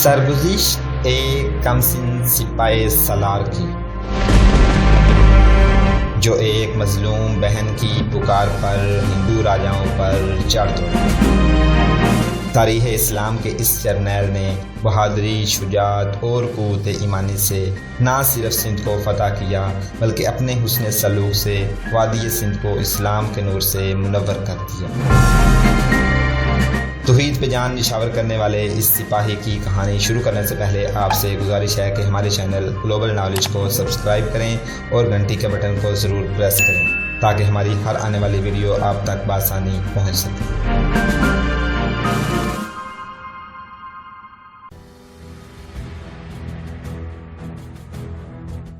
سرگزشت ایک کمسن سپاہی سالار کی، جو ایک مظلوم بہن کی پکار پر ہندو راجاؤں پر چڑھ دوڑا۔ تاریخ اسلام کے اس جرنیل نے بہادری، شجاعت اور قوت ایمانی سے نہ صرف سندھ کو فتح کیا بلکہ اپنے حسن سلوک سے وادی سندھ کو اسلام کے نور سے منور کر دیا۔ توحید پہ جان نشاور کرنے والے اس سپاہی کی کہانی شروع کرنے سے پہلے آپ سے گزارش ہے کہ ہمارے چینل گلوبل نالج کو سبسکرائب کریں اور گھنٹی کے بٹن کو ضرور پریس کریں تاکہ ہماری ہر آنے والی ویڈیو آپ تک بآسانی پہنچ سکے۔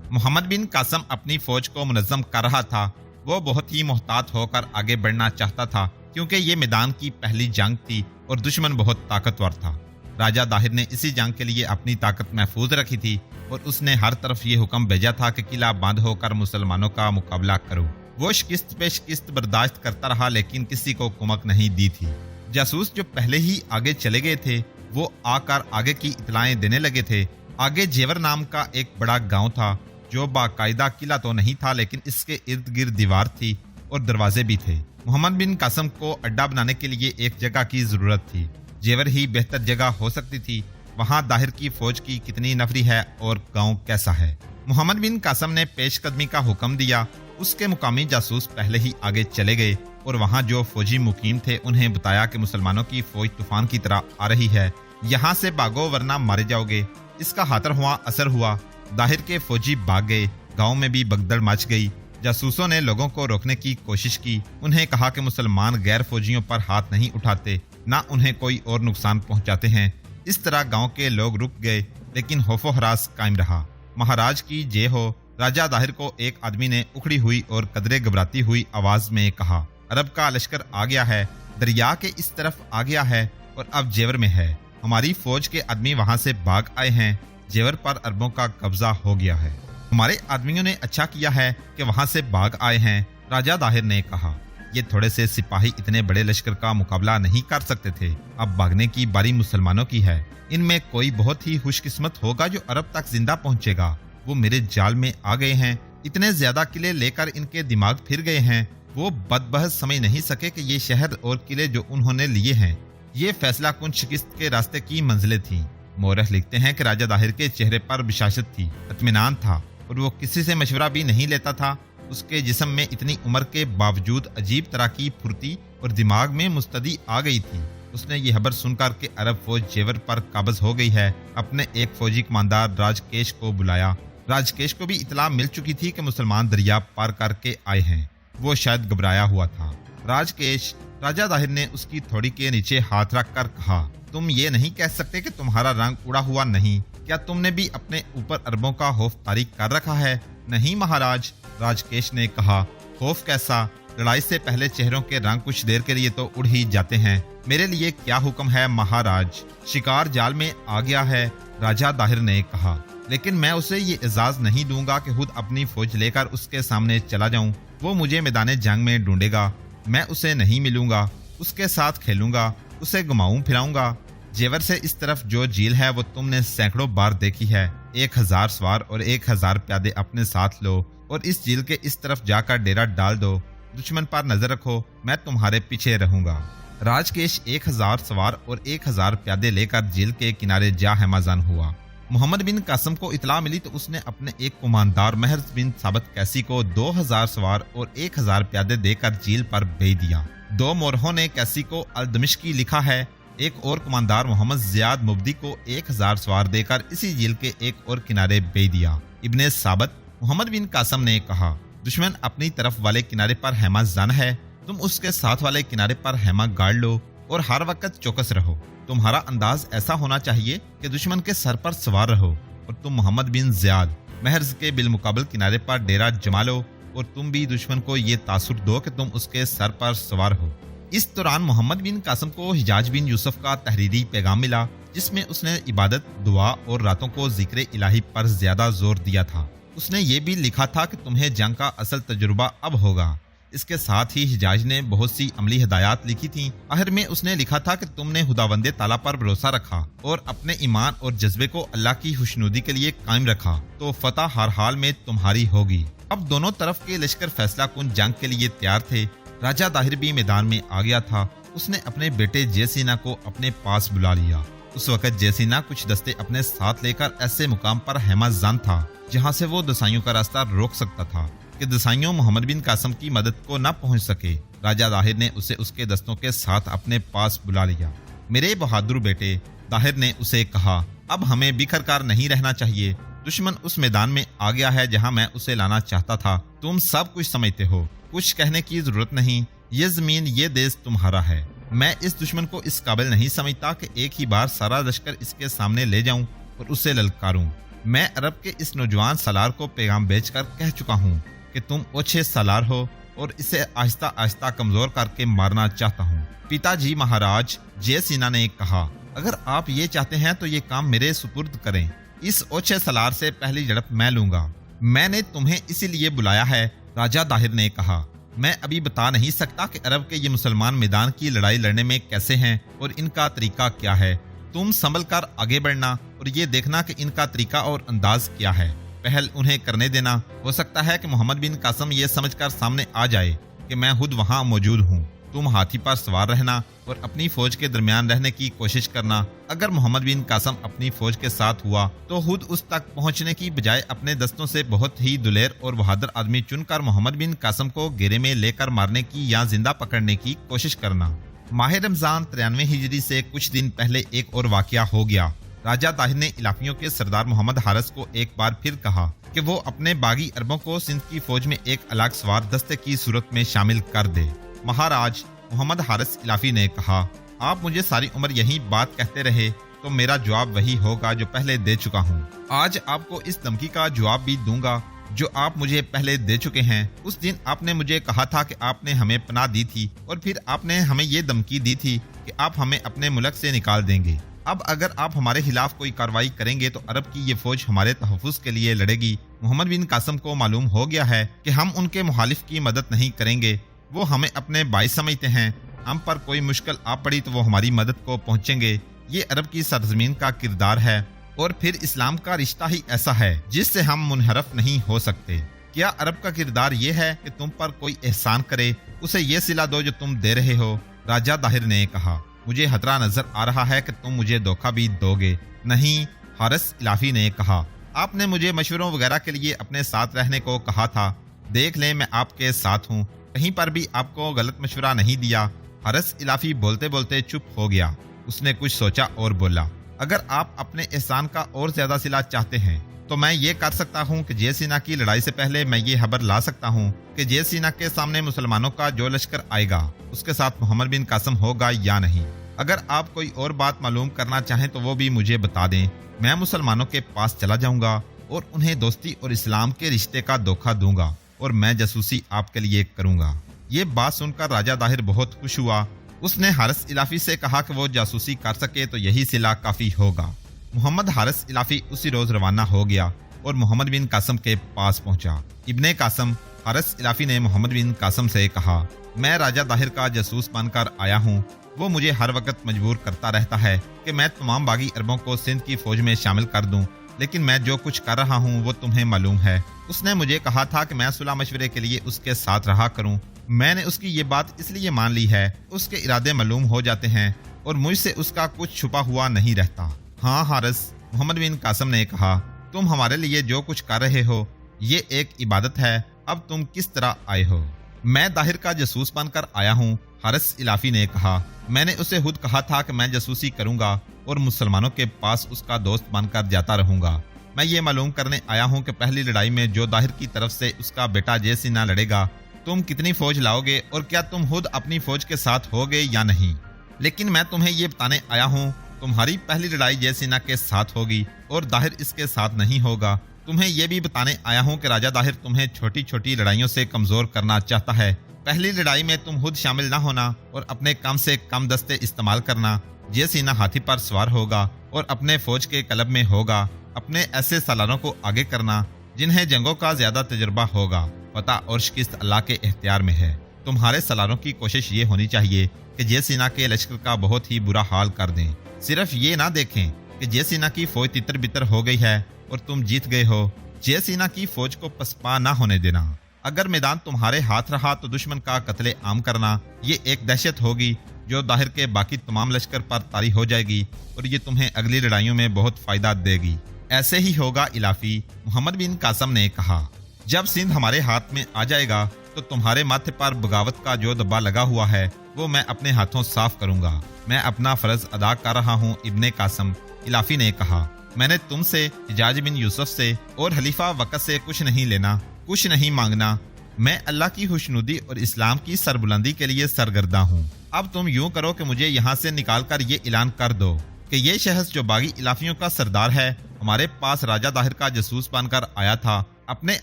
محمد بن قاسم اپنی فوج کو منظم کر رہا تھا۔ وہ بہت ہی محتاط ہو کر آگے بڑھنا چاہتا تھا کیونکہ یہ میدان کی پہلی جنگ تھی اور دشمن بہت طاقتور تھا۔ راجہ داہر نے اسی جنگ کے لیے اپنی طاقت محفوظ رکھی تھی اور اس نے ہر طرف یہ حکم بھیجا تھا کہ قلعہ بند ہو کر مسلمانوں کا مقابلہ کرو۔ وہ شکست پہ شکست برداشت کرتا رہا لیکن کسی کو کمک نہیں دی تھی۔ جاسوس جو پہلے ہی آگے چلے گئے تھے وہ آ کر آگے کی اطلاعیں دینے لگے تھے۔ آگے جیور نام کا ایک بڑا گاؤں تھا جو باقاعدہ قلعہ تو نہیں تھا لیکن اس کے ارد گرد دیوار تھی اور دروازے بھی تھے۔ محمد بن قاسم کو اڈا بنانے کے لیے ایک جگہ کی ضرورت تھی۔ جیور ہی بہتر جگہ ہو سکتی تھی۔ وہاں داہر کی فوج کی کتنی نفری ہے اور گاؤں کیسا ہے۔ محمد بن قاسم نے پیش قدمی کا حکم دیا۔ اس کے مقامی جاسوس پہلے ہی آگے چلے گئے اور وہاں جو فوجی مقیم تھے انہیں بتایا کہ مسلمانوں کی فوج طوفان کی طرح آ رہی ہے، یہاں سے بھاگو ورنہ مارے جاؤ گے۔ اس کا ہاتر ہوا اثر ہوا۔ داہر کے فوجی بھاگ گئے۔ گاؤں میں بھی بگدڑ مچ گئی۔ جاسوسوں نے لوگوں کو روکنے کی کوشش کی۔ انہیں کہا کہ مسلمان غیر فوجیوں پر ہاتھ نہیں اٹھاتے، نہ انہیں کوئی اور نقصان پہنچاتے ہیں۔ اس طرح گاؤں کے لوگ رک گئے لیکن خوف و ہراس قائم رہا۔ مہاراج کی جے ہو۔ راجہ داہر کو ایک آدمی نے اکھڑی ہوئی اور قدرے گھبراتی ہوئی آواز میں کہا، عرب کا لشکر آ گیا ہے، دریا کے اس طرف آ گیا ہے اور اب جیور میں ہے۔ ہماری فوج کے آدمی وہاں سے بھاگ آئے ہیں۔ جیور پر عربوں کا قبضہ ہو گیا ہے۔ ہمارے آدمیوں نے اچھا کیا ہے کہ وہاں سے بھاگ آئے ہیں۔ راجہ داہر نے کہا، یہ تھوڑے سے سپاہی اتنے بڑے لشکر کا مقابلہ نہیں کر سکتے تھے۔ اب بھاگنے کی باری مسلمانوں کی ہے۔ ان میں کوئی بہت ہی خوش قسمت ہوگا جو عرب تک زندہ پہنچے گا۔ وہ میرے جال میں آ گئے ہیں۔ اتنے زیادہ قلعے لے کر ان کے دماغ پھر گئے ہیں۔ وہ بدبخت سمجھ نہیں سکے کہ یہ شہر اور قلعے جو انہوں نے لیے ہیں یہ فیصلہ کن شکست کے راستے کی منزلیں تھیں۔ مورخ لکھتے ہیں کہ راجہ داہر کے چہرے پر بشاشت تھی، اطمینان تھا اور وہ کسی سے مشورہ بھی نہیں لیتا تھا۔ اس کے جسم میں اتنی عمر کے باوجود عجیب طرح کی پھرتی اور دماغ میں مستعدی آ گئی تھی۔ اس نے یہ خبر سن کر کہ عرب فوج جیور پر قابض ہو گئی ہے اپنے ایک فوجی کماندار راجکیش کو بلایا۔ راجکیش کو بھی اطلاع مل چکی تھی کہ مسلمان دریا پار کر کے آئے ہیں۔ وہ شاید گھبرایا ہوا تھا۔ راجکیش، راجہ داہر نے اس کی تھوڑی کے نیچے ہاتھ رکھ کر کہا، تم یہ نہیں کہہ سکتے کہ تمہارا رنگ اڑا ہوا نہیں؟ کیا تم نے بھی اپنے اوپر عربوں کا خوف طاری کر رکھا ہے؟ نہیں مہاراج، راجکیش نے کہا، خوف کیسا؟ لڑائی سے پہلے چہروں کے رنگ کچھ دیر کے لیے تو اڑ ہی جاتے ہیں۔ میرے لیے کیا حکم ہے مہاراج؟ شکار جال میں آ گیا ہے، راجہ داہر نے کہا، لیکن میں اسے یہ اعزاز نہیں دوں گا کہ خود اپنی فوج لے کر اس کے سامنے چلا جاؤں۔ وہ مجھے میدان جنگ میں ڈھونڈے گا، میں اسے نہیں ملوں گا، اس کے ساتھ کھیلوں گا، اسے گھماؤں پھراؤں گا۔ جیور سے اس طرف جو جھیل ہے وہ تم نے سینکڑوں بار دیکھی ہے۔ 1000 سوار اور 1000 پیادے اپنے ساتھ لو اور اس جھیل کے اس طرف جا کر ڈیرا ڈال دو۔ دشمن پر نظر رکھو، میں تمہارے پیچھے رہوں گا۔ راجکیش 1000 سوار اور 1000 پیادے لے کر جھیل کے کنارے جا ہمازان ہوا۔ محمد بن قاسم کو اطلاع ملی تو اس نے اپنے ایک کماندار محرز بن ثابت کیسی کو 2000 سوار اور 1000 پیادے دے کر جھیل پر بھیج دیا۔ 2 مورخوں نے کیسی کو الدمشقی لکھا ہے۔ ایک اور کماندار محمد زیاد مبدی کو 1000 سوار دے کر اسی جھیل کے ایک اور کنارے بھیج دیا۔ ابن ثابت، محمد بن قاسم نے کہا، دشمن اپنی طرف والے کنارے پر خیمہ زن ہے، تم اس کے ساتھ والے کنارے پر خیمہ گاڑ لو اور ہر وقت چوکس رہو۔ تمہارا انداز ایسا ہونا چاہیے کہ دشمن کے سر پر سوار رہو اور تم محمد بن زیاد محرز کے بالمقابل کنارے پر ڈیرا جما لو اور تم بھی دشمن کو یہ تاثر دو کہ تم اس کے سر پر سوار ہو۔ اس دوران محمد بن قاسم کو حجاج بن یوسف کا تحریری پیغام ملا جس میں اس نے عبادت، دعا اور راتوں کو ذکر الہی پر زیادہ زور دیا تھا۔ اس نے یہ بھی لکھا تھا کہ تمہیں جنگ کا اصل تجربہ اب ہوگا۔ اس کے ساتھ ہی حجاج نے بہت سی عملی ہدایات لکھی تھیں۔ آخر میں اس نے لکھا تھا کہ تم نے خداوند تعالیٰ پر بھروسہ رکھا اور اپنے ایمان اور جذبے کو اللہ کی خوشنودی کے لیے قائم رکھا تو فتح ہر حال میں تمہاری ہوگی۔ اب دونوں طرف کے لشکر فیصلہ کن جنگ کے لیے تیار تھے۔ راجہ طاہر بھی میدان میں آ گیا تھا۔ اس نے اپنے بیٹے جے سینا کو اپنے پاس بلا لیا۔ اس وقت جے سینا کچھ دستے اپنے ساتھ لے کر ایسے مقام پر خیمہ زن تھا جہاں سے وہ دسائیوں کا راستہ روک سکتا تھا کہ دسائیوں محمد بن قاسم کی مدد کو نہ پہنچ سکے۔ راجہ طاہر نے اسے اس کے دستوں کے ساتھ اپنے پاس بلا لیا۔ میرے بہادر بیٹے، طاہر نے اسے کہا، اب ہمیں بکھر کر نہیں رہنا چاہیے۔ دشمن اس میدان میں آ گیا ہے جہاں میں اسے لانا چاہتا تھا۔ تم سب کچھ سمجھتے ہو، کچھ کہنے کی ضرورت نہیں۔ یہ زمین، یہ دیش تمہارا ہے۔ میں اس دشمن کو اس قابل نہیں سمجھتا کہ ایک ہی بار سارا لشکر اس کے سامنے لے جاؤں اور اسے للکاروں۔ میں عرب کے اس نوجوان سالار کو پیغام بھیج کر کہہ چکا ہوں کہ تم اوچھے سالار ہو اور اسے آہستہ آہستہ کمزور کر کے مارنا چاہتا ہوں۔ پیتا جی مہاراج، جے سینا نے کہا، اگر آپ یہ چاہتے ہیں تو یہ کام میرے سپرد کریں۔ اس اوچھے سالار سے پہلی جھڑپ میں لوں گا۔ میں نے تمہیں اسی لیے بلایا ہے، راجہ طاہر نے کہا۔ میں ابھی بتا نہیں سکتا کہ عرب کے یہ مسلمان میدان کی لڑائی لڑنے میں کیسے ہیں اور ان کا طریقہ کیا ہے۔ تم سنبھل کر آگے بڑھنا اور یہ دیکھنا کہ ان کا طریقہ اور انداز کیا ہے۔ پہل انہیں کرنے دینا۔ ہو سکتا ہے کہ محمد بن قاسم یہ سمجھ کر سامنے آ جائے کہ میں خود وہاں موجود ہوں۔ تم ہاتھی پر سوار رہنا اور اپنی فوج کے درمیان رہنے کی کوشش کرنا۔ اگر محمد بن قاسم اپنی فوج کے ساتھ ہوا تو خود اس تک پہنچنے کی بجائے اپنے دستوں سے بہت ہی دلیر اور بہادر آدمی چن کر محمد بن قاسم کو گھیرے میں لے کر مارنے کی یا زندہ پکڑنے کی کوشش کرنا۔ ماہ رمضان 93 ہجری سے کچھ دن پہلے ایک اور واقعہ ہو گیا۔ راجہ طاہر نے علاقیوں کے سردار محمد حارث کو ایک بار پھر کہا کہ وہ اپنے باغی عربوں کو سندھ کی فوج میں ایک الگ سوار دستے کی صورت میں شامل کر دے۔ مہاراج، محمد حارث الافی نے کہا، آپ مجھے ساری عمر یہی بات کہتے رہے تو میرا جواب وہی ہوگا جو پہلے دے چکا ہوں۔ آج آپ کو اس دھمکی کا جواب بھی دوں گا جو آپ مجھے پہلے دے چکے ہیں۔ اس دن آپ نے مجھے کہا تھا کہ آپ نے ہمیں پناہ دی تھی اور پھر آپ نے ہمیں یہ دھمکی دی تھی کہ آپ ہمیں اپنے ملک سے نکال دیں گے۔ اب اگر آپ ہمارے خلاف کوئی کارروائی کریں گے تو عرب کی یہ فوج ہمارے تحفظ کے لیے لڑے گی۔ محمد بن قاسم کو معلوم ہو گیا ہے کہ ہم ان کے مخالف کی مدد نہیں کریں گے۔ وہ ہمیں اپنے باعث سمجھتے ہیں۔ ہم پر کوئی مشکل آ پڑی تو وہ ہماری مدد کو پہنچیں گے۔ یہ عرب کی سرزمین کا کردار ہے اور پھر اسلام کا رشتہ ہی ایسا ہے جس سے ہم منحرف نہیں ہو سکتے۔ کیا عرب کا کردار یہ ہے کہ تم پر کوئی احسان کرے اسے یہ صلہ دو جو تم دے رہے ہو؟ راجہ طاہر نے کہا، مجھے خطرہ نظر آ رہا ہے کہ تم مجھے دھوکہ بھی دو گے۔ نہیں، حارث الافی نے کہا، آپ نے مجھے مشوروں وغیرہ کے لیے اپنے ساتھ رہنے کو کہا تھا۔ دیکھ لیں میں آپ کے ساتھ ہوں، کہیں پر بھی آپ کو غلط مشورہ نہیں دیا۔ حارث الافی بولتے بولتے چپ ہو گیا۔ اس نے کچھ سوچا اور بولا، اگر آپ اپنے احسان کا اور زیادہ صلہ چاہتے ہیں تو میں یہ کر سکتا ہوں کہ جے سینا کی لڑائی سے پہلے میں یہ خبر لا سکتا ہوں کہ جے سینا کے سامنے مسلمانوں کا جو لشکر آئے گا اس کے ساتھ محمد بن قاسم ہوگا یا نہیں۔ اگر آپ کوئی اور بات معلوم کرنا چاہیں تو وہ بھی مجھے بتا دیں۔ میں مسلمانوں کے پاس چلا جاؤں گا اور انہیں دوستی اور اسلام کے رشتے کا دھوکہ دوں گا اور میں جاسوسی آپ کے لیے کروں گا۔ یہ بات سن کر راجہ طاہر بہت خوش ہوا۔ اس نے حارث الافی سے کہا کہ وہ جاسوسی کر سکے تو یہی صلہ کافی ہوگا۔ محمد حارث الافی اسی روز روانہ ہو گیا اور محمد بن قاسم کے پاس پہنچا۔ ابن قاسم، حارث الافی نے محمد بن قاسم سے کہا، میں راجہ طاہر کا جاسوس بن کر آیا ہوں۔ وہ مجھے ہر وقت مجبور کرتا رہتا ہے کہ میں تمام باغی عربوں کو سندھ کی فوج میں شامل کر دوں، لیکن میں جو کچھ کر رہا ہوں وہ تمہیں معلوم ہے۔ اس نے مجھے کہا تھا کہ میں صلح مشورے کے لیے اس کے ساتھ رہا کروں۔ میں نے اس کی یہ بات اس لیے مان لی ہے، اس کے ارادے معلوم ہو جاتے ہیں اور مجھ سے اس کا کچھ چھپا ہوا نہیں رہتا۔ ہاں حارث، محمد بن قاسم نے کہا، تم ہمارے لیے جو کچھ کر رہے ہو یہ ایک عبادت ہے۔ اب تم کس طرح آئے ہو؟ میں طاہر کا جاسوس بن کر آیا ہوں، حارث الافی نے کہا۔ میں نے اسے خود کہا تھا کہ میں جاسوسی کروں گا اور مسلمانوں کے پاس اس کا دوست بن کر جاتا رہوں گا۔ میں یہ معلوم کرنے آیا ہوں کہ پہلی لڑائی میں جو طاہر کی طرف سے اس کا بیٹا جے سینا لڑے گا تم کتنی فوج لاؤ گے اور کیا تم خود اپنی فوج کے ساتھ ہوگے یا نہیں۔ لیکن میں تمہیں یہ بتانے آیا ہوں، تمہاری پہلی لڑائی جے سینا کے ساتھ ہوگی اور طاہر اس کے ساتھ نہیں ہوگا۔ تمہیں یہ بھی بتانے آیا ہوں کہ راجہ طاہر تمہیں چھوٹی چھوٹی لڑائیوں سے کمزور کرنا چاہتا ہے۔ پہلی لڑائی میں تم خود شامل نہ ہونا اور اپنے کم سے کم دستے استعمال کرنا۔ جے سینا ہاتھی پر سوار ہوگا اور اپنے فوج کے کلب میں ہوگا۔ اپنے ایسے سالاروں کو آگے کرنا جنہیں جنگوں کا زیادہ تجربہ ہوگا۔ فتح اور شکست اللہ کے اختیار میں ہے۔ تمہارے سالاروں کی کوشش یہ ہونی چاہیے کہ جے سینا کے لشکر کا بہت ہی برا حال کر دیں۔ صرف یہ نہ دیکھیں کہ جے سینا کی فوج تتر بتر ہو گئی ہے اور تم جیت گئے ہو، جے سینا کی فوج کو پسپا نہ ہونے دینا۔ اگر میدان تمہارے ہاتھ رہا تو دشمن کا قتل عام کرنا یہ ایک دہشت ہوگی جو ظاہر کے باقی تمام لشکر پر طاری ہو جائے گی اور یہ تمہیں اگلی لڑائیوں میں بہت فائدہ دے گی۔ ایسے ہی ہوگا الافی، محمد بن قاسم نے کہا۔ جب سندھ ہمارے ہاتھ میں آ جائے گا تو تمہارے ماتھے پر بغاوت کا جو دبا لگا ہوا ہے وہ میں اپنے ہاتھوں صاف کروں گا۔ میں اپنا فرض ادا کر رہا ہوں ابن قاسم، الافی نے کہا۔ میں نے تم سے، حجاج بن یوسف سے اور حلیفہ وقت سے کچھ نہیں لینا، کچھ نہیں مانگنا۔ میں اللہ کی خوشنودی اور اسلام کی سربلندی کے لیے سرگرداں ہوں۔ اب تم یوں کرو کہ مجھے یہاں سے نکال کر یہ اعلان کر دو کہ یہ شخص جو باغی الافیوں کا سردار ہے ہمارے پاس راجہ داہر کا جاسوس بن کر آیا تھا، اپنے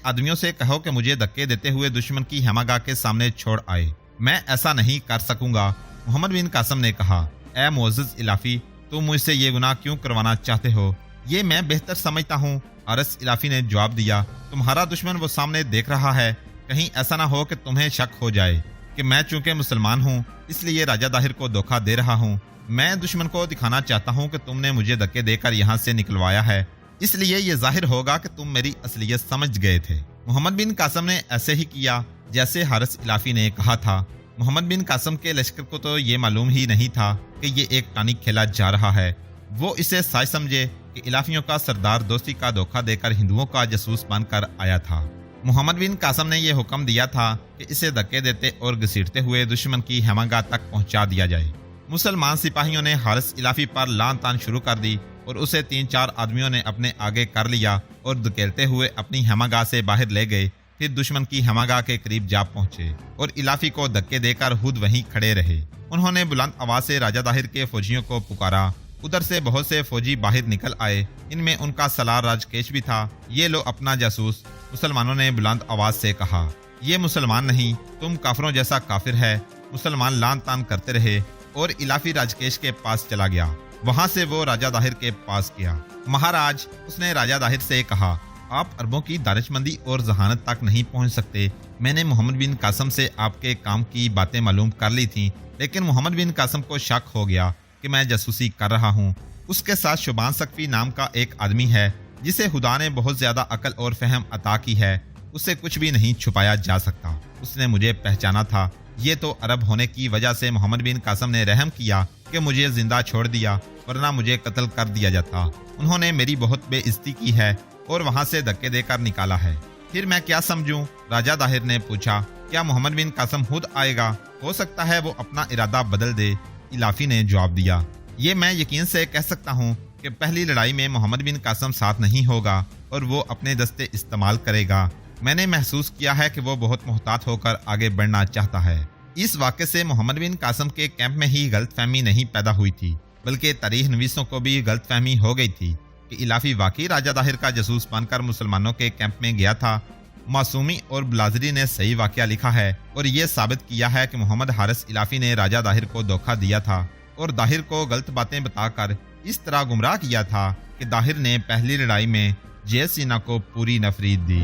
آدمیوں سے کہو کہ مجھے دھکے دیتے ہوئے دشمن کی ہیماگاہ کے سامنے چھوڑ آئے۔ میں ایسا نہیں کر سکوں گا۔ محمد بن قاسم نے کہا، اے معزز الافی، تم مجھ سے یہ گناہ کیوں کروانا چاہتے ہو؟ یہ میں بہتر سمجھتا ہوں۔ حارث الافی نے جواب دیا، تمہارا دشمن وہ سامنے دیکھ رہا ہے، کہیں ایسا نہ ہو کہ تمہیں شک ہو جائے کہ میں چونکہ مسلمان ہوں اس لیے راجہ داہر کو دھوکہ دے رہا ہوں۔ میں دشمن کو دکھانا چاہتا ہوں کہ تم نے مجھے دھکے دے کر یہاں سے نکلوایا ہے، اس لیے یہ ظاہر ہوگا کہ تم میری اصلیت سمجھ گئے تھے۔ محمد بن قاسم نے ایسے ہی کیا جیسے حارث الافی نے کہا تھا۔ محمد بن قاسم کے لشکر کو تو یہ معلوم ہی نہیں تھا کہ یہ ایک ٹانک کھیلا جا رہا ہے۔ وہ اسے سائے سمجھے کہ الافیوں کا سردار دوستی کا دھوکہ دے کر ہندوؤں کا جاسوس بن کر آیا تھا۔ محمد بن قاسم نے یہ حکم دیا تھا کہ اسے دھکے دیتے اور گھسیٹتے ہوئے دشمن کی ہیماگاہ تک پہنچا دیا جائے۔ مسلمان سپاہیوں نے حارث الافی پر لان تان شروع کر دی اور اسے 3-4 آدمیوں نے اپنے آگے کر لیا اور دھکیلتے ہوئے اپنی ہیماگاہ سے باہر لے گئے۔ پھر دشمن کی ہیماگاہ کے قریب جا پہنچے اور الافی کو دھکے دے کر خود وہیں کھڑے رہے۔ انہوں نے بلند آواز سے راجہ داہر کے فوجیوں کو پکارا۔ ادھر سے بہت سے فوجی باہر نکل آئے، ان میں ان کا سالار راجکیش بھی تھا۔ یہ لو اپنا جاسوس، مسلمانوں نے بلند آواز سے کہا۔ یہ مسلمان نہیں، تم کافروں جیسا کافر ہے۔ مسلمان لان تان کرتے رہے اور الافی راجکیش کے پاس چلا گیا۔ وہاں سے وہ راجہ داہر کے پاس گیا۔ مہاراج، اس نے راجہ داہر سے کہا، آپ عربوں کی دانش مندی اور ذہانت تک نہیں پہنچ سکتے۔ میں نے محمد بن قاسم سے آپ کے کام کی باتیں معلوم کر لی تھیں، لیکن محمد بن قاسم کو شک ہو گیا کہ میں جاسوسی کر رہا ہوں۔ اس کے ساتھ شوبان ثقفی نام کا ایک آدمی ہے جسے خدا نے بہت زیادہ عقل اور فہم عطا کی ہے، اسے کچھ بھی نہیں چھپایا جا سکتا۔ اس نے مجھے پہچانا تھا۔ یہ تو عرب ہونے کی وجہ سے محمد بن قاسم نے رحم کیا کہ مجھے زندہ چھوڑ دیا، ورنہ مجھے قتل کر دیا جاتا۔ انہوں نے میری بہت بے عزتی کی ہے اور وہاں سے دھکے دے کر نکالا ہے۔ پھر میں کیا سمجھوں؟ راجہ داہر نے پوچھا۔ کیا محمد بن قاسم خود آئے گا؟ ہو سکتا ہے وہ اپنا ارادہ بدل دے، الافی نے جواب دیا۔ یہ میں یقین سے کہہ سکتا ہوں کہ پہلی لڑائی میں محمد بن قاسم ساتھ نہیں ہوگا اور وہ اپنے دستے استعمال کرے گا۔ میں نے محسوس کیا ہے کہ وہ بہت محتاط ہو کر آگے بڑھنا چاہتا ہے۔ اس واقعے سے محمد بن قاسم کے کیمپ میں ہی غلط فہمی نہیں پیدا ہوئی تھی، بلکہ تاریخ نویسوں کو بھی غلط فہمی ہو گئی تھی کہ الافی واقعی راجہ داہر کا جاسوس بن کر مسلمانوں کے کیمپ میں گیا تھا۔ معصومی اور بلازری نے صحیح واقعہ لکھا ہے اور یہ ثابت کیا ہے کہ محمد حارث الافی نے راجہ داہر کو دھوکہ دیا تھا اور داہر کو غلط باتیں بتا کر اس طرح گمراہ کیا تھا کہ داہر نے پہلی لڑائی میں جے سینا کو پوری نفرید دی۔